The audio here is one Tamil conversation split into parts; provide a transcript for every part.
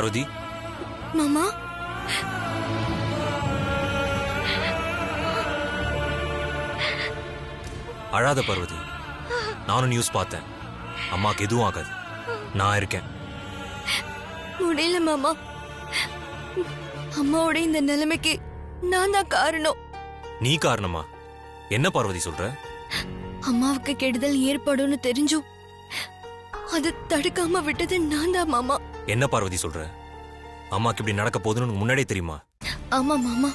பார்வதி. மாமா, அழாத பார்வதி. நானும் நியூஸ் பார்த்தேன். அம்மாக்கு எதுவும் ஆகாது. நான் இருக்கேன். முடியல மாமா. அம்மாவோட இந்த நிலைமைக்கு நான் தான் காரணம். நீ காரணமா? என்ன பார்வதி சொல்ற? அம்மாவுக்கு கெடுதல் ஏற்படும்னு தெரிஞ்சும் அது தடுக்காம விட்டது நான் தான் மாமா. என்ன பார்வதி சொல்ற? அம்மாக்கு இப்படி நடக்க போகுதுன்னு முன்னாடியே தெரியுமா? ஆமா மாமா.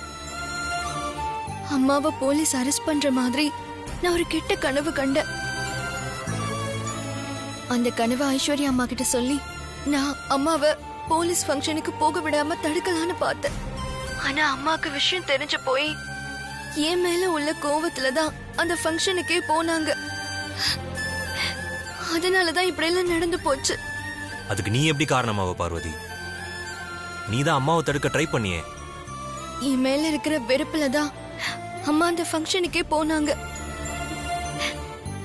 அம்மாவை போலீஸ் அரெஸ்ட் பண்ற மாதிரி நான் ஒரு கெட்ட கனவு கண்டேன். அந்த கனவு ஐஸ்வர்யா அம்மா கிட்ட சொல்லி நான் அம்மாவை போலீஸ் ஃபங்க்ஷனுக்கு போக விடாம தடுக்கலான்னு பார்த்தேன். ஆனா அம்மாக்கு விஷயம் தெரிஞ்சு போய் என் மேல உள்ள கோவத்துலதான் அந்த ஃபங்க்ஷனுக்கே போனாங்க. அதனாலதான் இப்படி எல்லாம் நடந்து போச்சு. அதுக்கு நீ எப்படி காரணமாவ பார்வதி? நீதான் அம்மாவை தடுக்க ட்ரை பண்ணியே. என் மேல இருக்கிற வெறுப்புலதான் அம்மா அந்த ஃபங்க்ஷனுக்கே போனாங்க.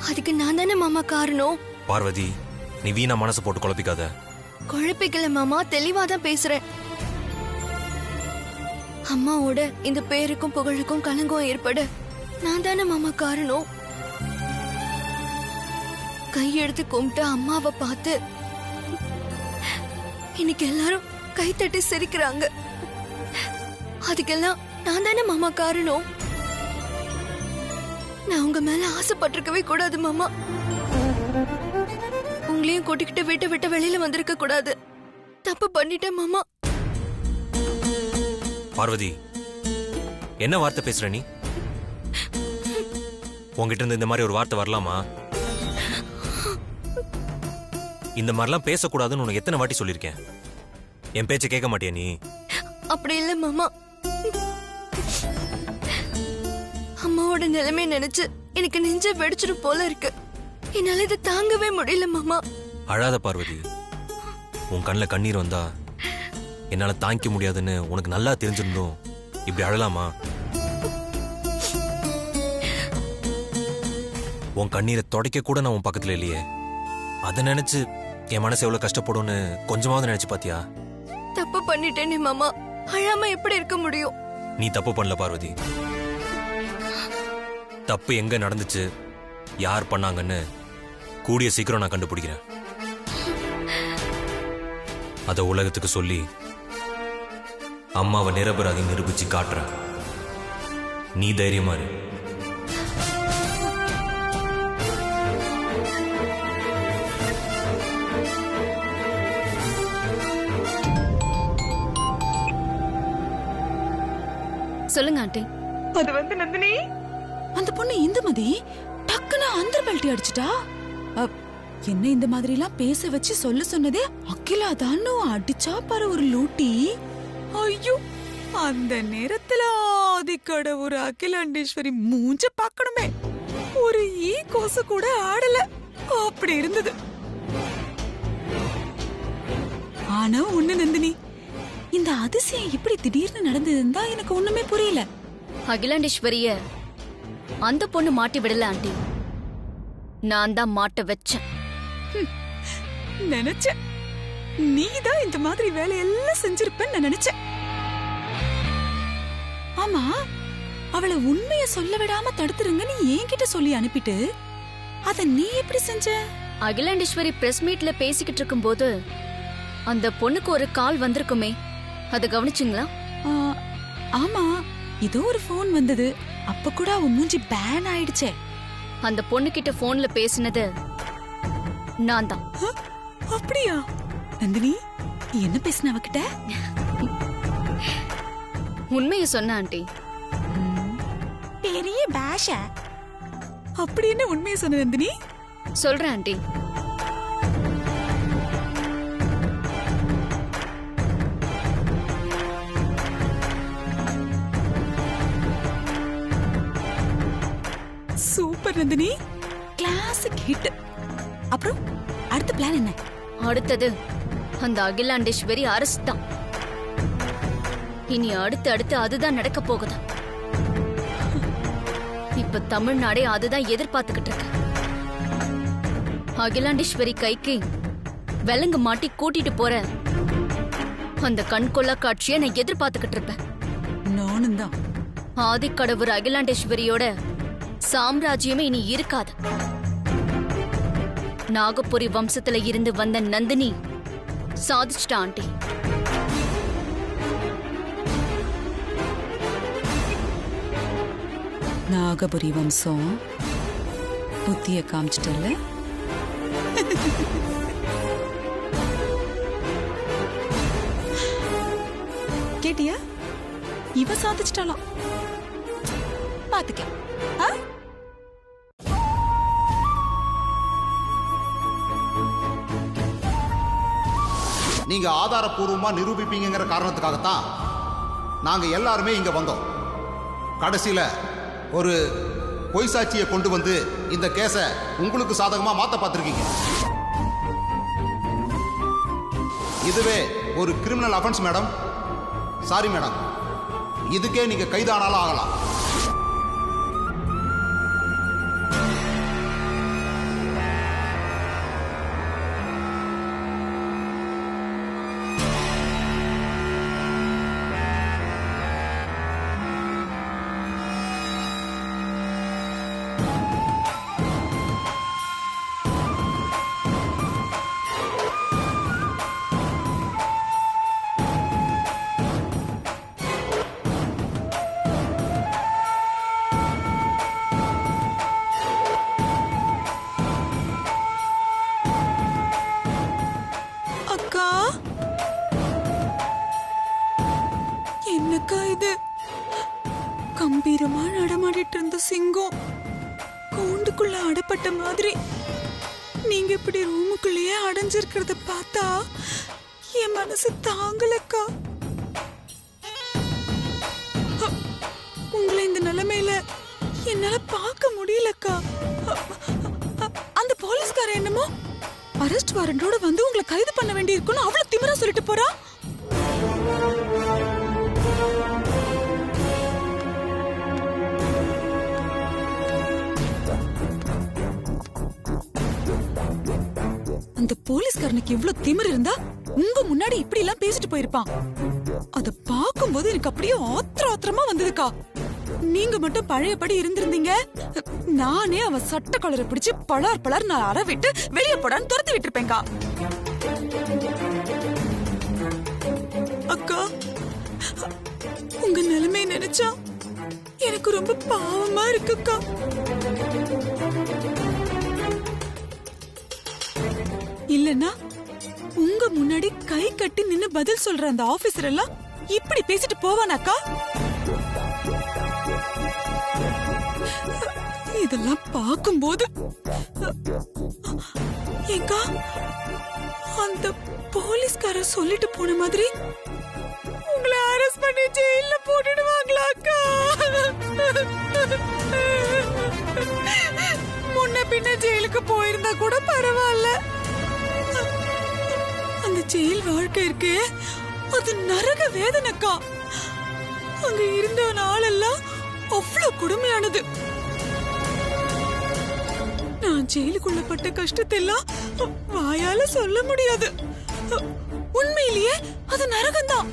அதுக்கு நான் தானே மாமா காரணம். பார்வதி, நீ வீணா மனசு போட்டு குழப்பிக்காத. குழப்பிக்கல மாமா, தெளிவாதான் பேசுறேன். அம்மாவோட இந்த பேருக்கும் புகழுக்கும் கலங்கம் ஏற்பட நான் தானே மாமா காரணம். கையெடுத்து கும்பிட்டு அம்மாவை பார்த்து இன்னைக்கு எல்லாரும் கைத்தட்டி சிரிக்கிறாங்க. அதுக்கெல்லாம் நான் தானே மாமா காரணம். நான் உங்க மேல ஆசைப்பட்டிருக்கவே கூடாது மாமா. உங்களையும் கூட்டிக்கிட்டு வீட்டை விட்டு வெளியில வந்திருக்க கூடாது. தப்பு பண்ணிட்டேன் மாமா. பார்வதி, என்ன வார்த்தை பேசுற நீ? உங்ககிட்ட இருந்து இந்த மாதிரி ஒரு வார்த்தை வரலாமா? இந்த மாதிரிலாம் பேசக்கூடாதுன்னு உனக்கு எத்தனை வாட்டி சொல்லியிருக்கேன்? என் பேச்ச கேட்க மாட்டியா நீ? அப்படி இல்ல மாமா. அம்மாவோட நிலைமை நினைச்சு எனக்கு நெஞ்ச வெடிச்சிடும் போல இருக்கு. என்னால இதை தாங்கவே முடியல மாமா. அழாத பார்வதி. உன் கண்ணில் கண்ணீர் வந்தா என்னால தாங்கிக்க முடியாதுன்னு உனக்கு நல்லா தெரிஞ்சிருந்தோம் இப்படி அழலாமா? உன் கண்ணீரை துடைக்க கூட நான் உன் பக்கத்துல இல்லையே. அதை நினைச்சு என் மனசு எவ்வளவு கஷ்டப்படும்னு கொஞ்சமாவது நினைச்சு பாத்தியா? தப்பு பண்ணிட்டேனே மாமா. அழாம எப்படி இருக்க முடியும்? நீ தப்பு பண்ணல பார்வதி. தப்பு எங்க நடந்துச்சு, யார் பண்ணாங்கன்னு கூடிய சீக்கிரம் நான் கண்டுபிடிக்கிறேன். அத உலகத்துக்கு சொல்லி அம்மாவை நிரபராதி நிரூபிச்சு காட்டுறேன். நீ தைரியமா இரு. சொல்லுங்க ஆண்டி. அது நந்தினி, அந்த பொண்ணு இந்துமதி டக்குன்னு அந்த பெல்ட்டி அடிச்சிட்டா. என்ன இந்த மாதிரி எல்லாம் பேச வச்சு சொல்ல சொன்னதே அகிலா தான். அடிச்சா பாரு ஒரு லூட்டி. ஐயோ, அந்த நேரத்துல ஆதிக்கட ஒரு அகிலாண்டேஸ்வரி மூஞ்ச பாக்கணுமே. ஒரு ஈ கோசு கூட ஆடல. அப்படி இருந்தது. ஆனா ஒண்ணு நந்தினி, இந்த அதிசயம் இப்படி திடீர்னு நடந்ததுன்னா எனக்கு ஒண்ணுமே புரியல. அகிலாண்டேஸ்வரிய அந்த பொண்ணு மாட்டி விடல ஆண்டி, நான் தான் மாட்ட வச்சேன். நினைச்சேன் நீதான் இந்த மாதிரி வேலையெல்லாம் செஞ்சிருப்பேன்னு நினைச்சேன். ஆமா, அவளை உண்மைய சொல்ல விடாம தடுத்துருங்கன்னு என்கிட்ட சொல்லி அனுப்பிட்டு அத நீ எப்படி செஞ்ச? அகிலாண்டேஸ்வரி பிரஸ் மீட்ல பேசிக்கிட்டு இருக்கும் போது அந்த பொண்ணுக்கு ஒரு கால் வந்திருக்குமே, அத கவனிச்சிங்களா? ஆமா, ஏதோ ஒரு போன் வந்தது. அப்ப கூட அவ மூஞ்சி பேன் ஆயிடுச்சே. அந்த பொண்ணு கிட்ட போன்ல பேசினது நான் தான். அப்படியா நந்தினி? என்ன பேசின அவகிட்ட? உண்மைய சொன்ன ஆண்டி. பெரிய பாஷ. அப்படி என்ன உண்மைய சொன்ன நந்தினி? சொல்றேன் aunty. Super Nandini, classic hit. அப்புறம் அடுத்த பிளான் என்ன? அடுத்தது அந்த அகிலாண்டேஸ்வரி அரசு தான். இனி அடுத்து அதுதான் நடக்க போகுது. இப்ப தமிழ்நாடே அதுதான் எதிர்பார்த்துக்கிட்டு இருக்கு. அகிலாண்டேஸ்வரி கைக்கு விலங்கு மாட்டி கூட்டிட்டு போற அந்த கண்கொள்ளா காட்சியை நான் எதிர்பார்த்துக்கிட்டு இருப்பேன். நானும் தான். ஆதிக்கடவுர் அகிலாண்டேஸ்வரியோட சாம்ராஜ்யமே இனி இருக்காது. நாகபுரி வம்சத்துல இருந்து வந்த நந்தினி சாதிச்சிட்டா ஆண்டி. நாகபுரி வம்சம் புத்திய காமிச்சிட்டல்ல. கேட்டியா? இவ சாதிச்சிட்டாலாம். பாத்துக்க. நீங்க ஆதாரப்பூர்வமா நிரூபிப்பீங்கிற காரணத்துக்காகத்தான் நாங்க எல்லாருமே இங்க வந்தோம். கடைசியில ஒரு பொய் சாட்சியை கொண்டு வந்து இந்த கேஸை உங்களுக்கு சாதகமா மாத்த பார்த்திருக்கீங்க. இதுவே ஒரு criminal offence madam. Sorry madam, இதுக்கே நீங்க கைதானாலும் ஆகலாம். அக்கா, என்னக்கா இது? கம்பீரமா நடமாடிட்டு இருந்த சிங்கம் கூண்டுக்குள்ள அடப்பட்ட மாதிரி நீங்க இப்படி ரூமுக்குள்ளேயே அடைஞ்சிருக்கிறத பார்த்தா என் மனசு தாங்கலக்கா. உங்களை இந்த நிலைமையில என்னால பார்க்க முடியலக்கா. அந்த போலீஸ்கார என்னமோ அரெஸ்ட் வாரண்டோட வந்து உங்களை கைது பண்ண வேண்டி இருக்குன்னு அவ்வளவு திமிரா சொல்லிட்டு போறா. அந்த போலீஸ்காரனுக்கு இவ்வளவு திமிர் இருந்தா உங்க முன்னாடி இப்படி எல்லாம் பேசிட்டு போயிருப்பான். அத பாக்கும்போது எனக்கு அப்படியே ஆத்திரமா வந்ததுக்கா. நீங்க மட்டும் பழையபடி இருந்திருந்தீங்க, நானே அவ சட்ட கலரை பிடிச்சு பலார் நான் அற விட்டு வெளியே போடான்னு துரத்தி விட்டுருப்பேங்கா. அக்கா, உங்க நிலைமை நினைச்சா எனக்கு ரொம்ப பாவமா இருக்குக்கா. இல்லன்னா உங்க முன்னாடி கை கட்டி நின்னு பதில் சொல்ற அந்த ஆபீசர் எல்லாம் இப்படி பேசிட்டு போவானாக்கா? இதெல்லாம் பார்க்கும்போது ஏங்கா அந்த போலீஸ்கார சொல்லிட்டு போன மாதிரி உங்களை அரெஸ்ட் பண்ணி ஜெயில போட்டுடுவாங்களா அக்கா? முன்ன பின்ன ஜெயிலுக்கு போயிருந்தா கூட பரவாயில்ல. அந்த ஜெயில் வாழ்க்கை இருக்கு, அது நரக வேதனைக்கா. அங்க இருந்த நாளெல்லாம் அவ்வளவு கொடுமையானது. நான் ஜெயிலுக்குள்ள பட்ட கஷ்டத்தை எல்லாம் வாயால சொல்ல முடியாது. உண்மையிலேயே அது நரகம்தான்.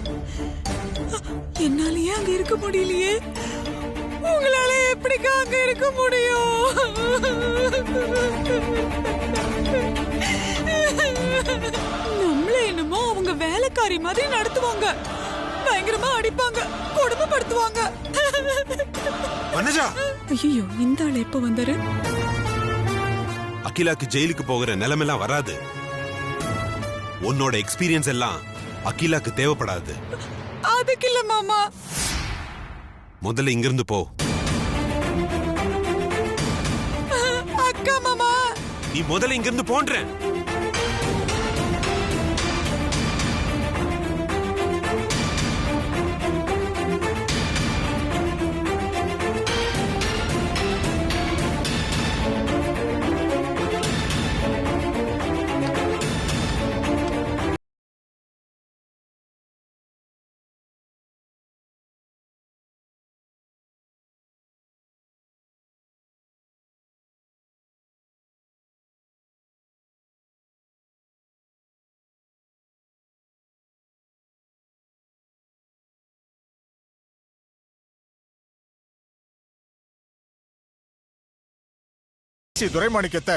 என்னாலயே அங்க இருக்க முடியலையே, உங்களால எப்படிக்கா அங்க இருக்க முடியும்? நம்மள என்னமோ அவங்க வேலைக்காரி மாதிரி நடத்துவாங்க, பயங்கரமா அடிப்பாங்க, கொடுமைப்படுத்துவாங்க. ஐயோ, இந்த ஆள் எப்ப வந்தாரு? அகிலாக்கு ஜெயிலுக்கு போகிற நிலைமெல்லாம் வராது. உன்னோட எக்ஸ்பீரியன்ஸ் எல்லாம் அகிலாக்கு தேவைப்படாது. அதுக்கு இல்ல மாமா. முதல்ல இங்கிருந்து போ. அக்கா மாமா, நீ முதல்ல இங்கிருந்து போன்றேன். துரைமாணிக்கத்தை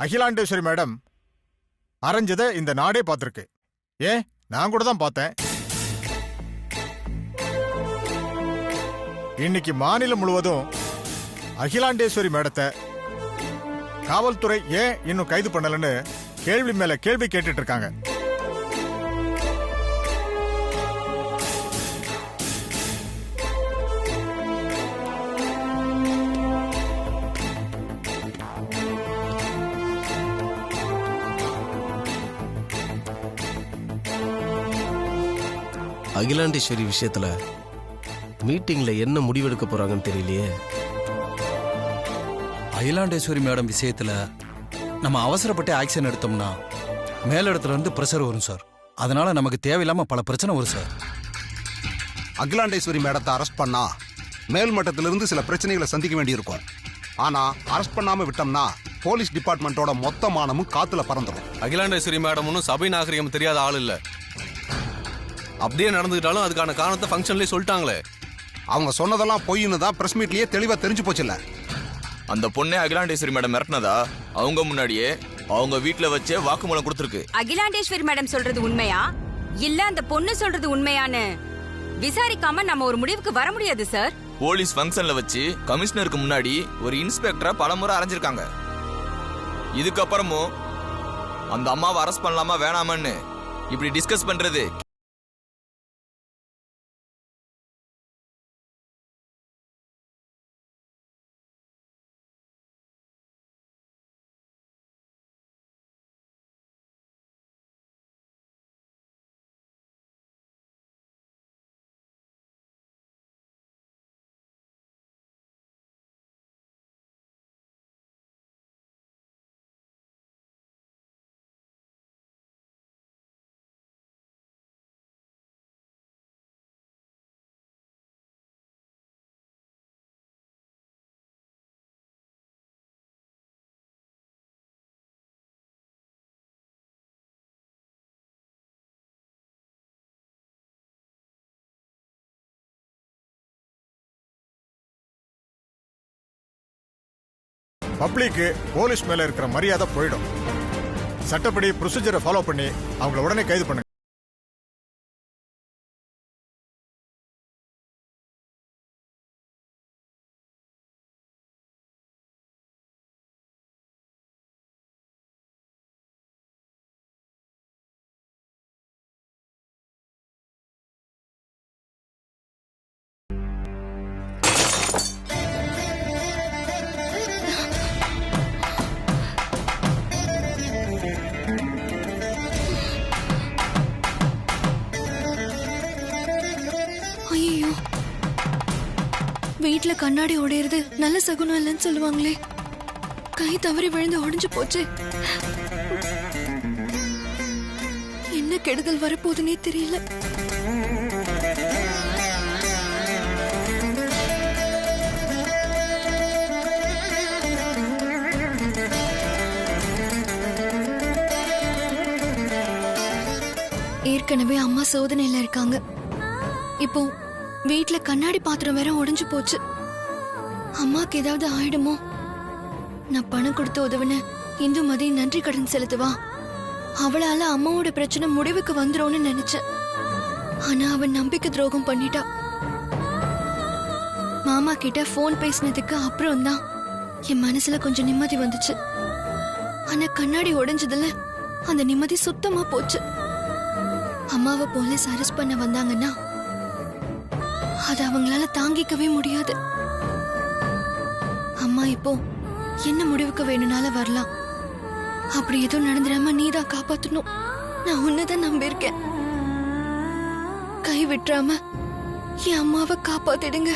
அகிலாண்டேஸ்வரி மேடம் அரைஞ்சதை இந்த நாடே பார்த்துருக்கு. ஏன் நான் கூட தான் பார்த்தேன். இன்னைக்கு மாநிலம் முழுவதும் அகிலாண்டேஸ்வரி மேடத்தை காவல்துறை ஏன் இன்னும் கைது பண்ணலன்னு கேள்வி மேல கேள்வி கேட்டுட்டு இருக்காங்க. அகிலாண்டேஸ்வரி விஷயத்துல மீட்டிங்ல என்ன முடிவெடுக்க போறாங்கன்னு தெரியலையே. அகிலாண்டேஸ்வரி மேடம் விஷயத்துல நம்ம அவசரப்பட்டு ஆக்ஷன் எடுத்தோம்னா மேலிடத்துல இருந்து பிரஷர் வரும் சார். அதனால நமக்கு தேவையில்லாம பல பிரச்சனை வரும் சார். அகிலாண்டேஸ்வரி மேடத்தை அரெஸ்ட் பண்ணா மேல்மட்டத்திலிருந்து சில பிரச்சனைகளை சந்திக்க வேண்டியிருக்கும். ஆனா அரெஸ்ட் பண்ணாம விட்டோம்னா போலீஸ் டிபார்ட்மெண்டோட மொத்த மானமும் காத்துல பறந்துடும். அகிலாண்டேஸ்வரி மேடம் ஒன்றும் சபை நாகரிகம் தெரியாத ஆள் இல்ல. அப்படியே நடந்துக்கிட்டாலும் அதுக்கான காரணத்தை ஃபங்க்ஷன்லேயே சொல்லிட்டாங்களே. அவங்க சொன்னதெல்லாம் பொய்ன்னு தான் பிரஸ் மீட்லயே தெளிவா தெரிஞ்சு போச்சுல்ல. அந்த பொண்ணே அகிலாண்டேஸ்வரி மேடம் மிரட்டினதா அவங்க முன்னாடியே அவங்க வீட்டுல வச்சே வாக்குமூலம் கொடுத்துருக்கு. அகிலாண்டேஸ்வரி மேடம் சொல்றது உண்மையா இல்ல அந்த பொண்ணு சொல்றது உண்மையான்னு விசாரிக்காம நம்ம ஒரு முடிவுக்கு வர முடியாது சார். போலீஸ் ஃபங்க்ஷன்ல வச்சு கமிஷனருக்கு முன்னாடி ஒரு இன்ஸ்பெக்டரை பலமுறை அரைஞ்சிருக்காங்க. இதுக்கப்புறமும் அந்த அம்மாவை அரெஸ்ட் பண்ணலாமா வேணாமான்னு இப்படி டிஸ்கஸ் பண்றது பப்ளிக்கு போலீஸ் மேல இருக்கிற மரியாதை போயிடும். சட்டப்படி ப்ரொசீஜரை ஃபாலோ பண்ணி அவங்கள உடனே கைது பண்ணுங்க. வீட்டுல கண்ணாடி உடையிறது நல்ல சகுனம் இல்லைன்னு சொல்லுவாங்களே. கை தவறி விழுந்து உடைஞ்சு போச்சு. என்ன கெடுதல் வரப்போகுதுன்னே தெரியல. ஏற்கனவே அம்மா சோதனையில இருக்காங்க. இப்போ வீட்டுல கண்ணாடி பாத்திரம் வேற உடைஞ்சு போச்சு. அம்மாக்கு ஏதாவது ஆயிடுமோ? நான் பணம் கொடுத்து உதவின இந்துமதி நன்றி கடன் செலுத்துவா. அவளால அம்மாவோட பிரச்சனை முடிவுக்கு வந்துரும்னு நினைச்சேன். ஆனா அவன் நம்பிக்கை துரோகம் பண்ணிட்டா. மாமா கிட்ட போன் பேசினதுக்கு அப்புறம் தான் என் மனசுல கொஞ்சம் நிம்மதி வந்துச்சு. ஆனா கண்ணாடி உடைஞ்சதுல அந்த நிம்மதி சுத்தமா போச்சு. அம்மாவை போலீஸ் அரெஸ்ட் பண்ண வந்தாங்கன்னா அது அவங்களால தாங்கிக்கவே முடியாது. அம்மா இப்போ என்ன முடிவுக்கு வேணும்னால வரலாம். அப்படி எதுவும் நடந்துடாம நீதான் காப்பாத்தணும். நான் உன்னதான் நம்பியிருக்கேன். கை விட்டுறாம என் அம்மாவை காப்பாத்திடுங்க.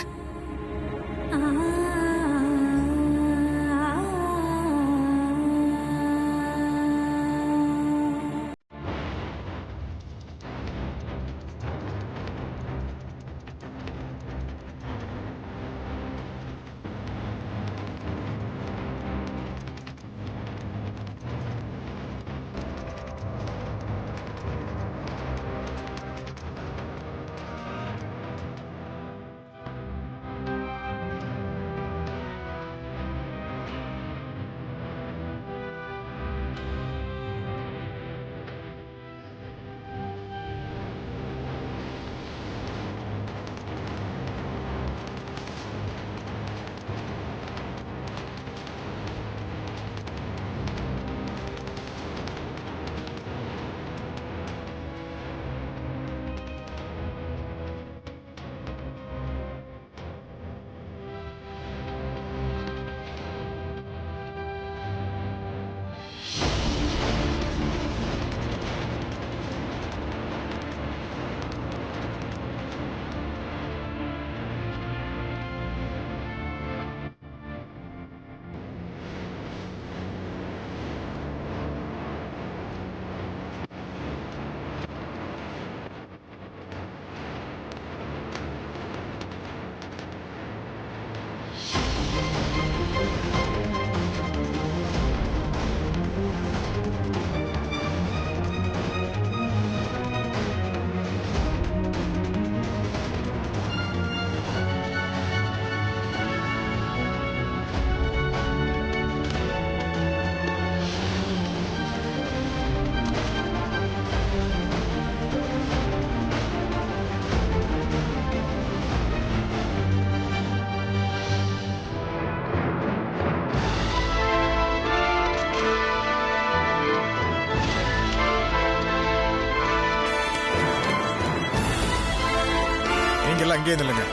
நீங்க எல்லாம் இங்கே இல்லைங்க.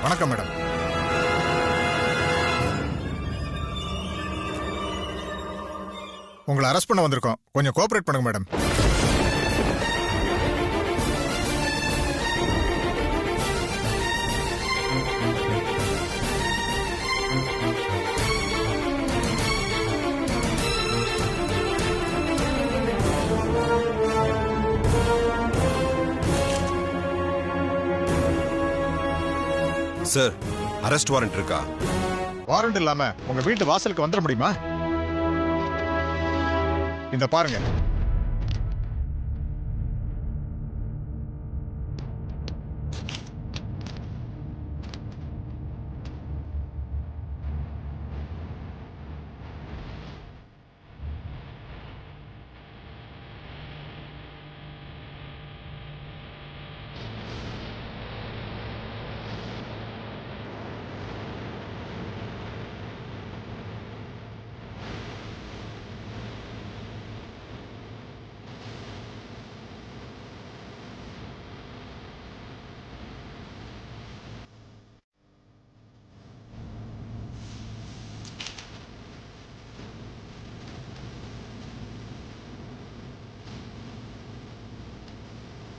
வணக்கம் மேடம். உங்களை அரெஸ்ட் பண்ண வந்திருக்கோம். கொஞ்சம் கோஆபரேட் பண்ணுங்க மேடம். சார், அரெஸ்ட் வாரண்ட் இருக்கா? வாரண்ட் இல்லாம உங்க வீட்டு வாசலுக்கு வந்துட முடியுமா? இந்த பாருங்க.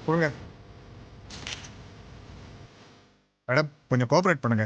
கொடுங்க மேடம், கொஞ்சம் கோஆபரேட் பண்ணுங்க.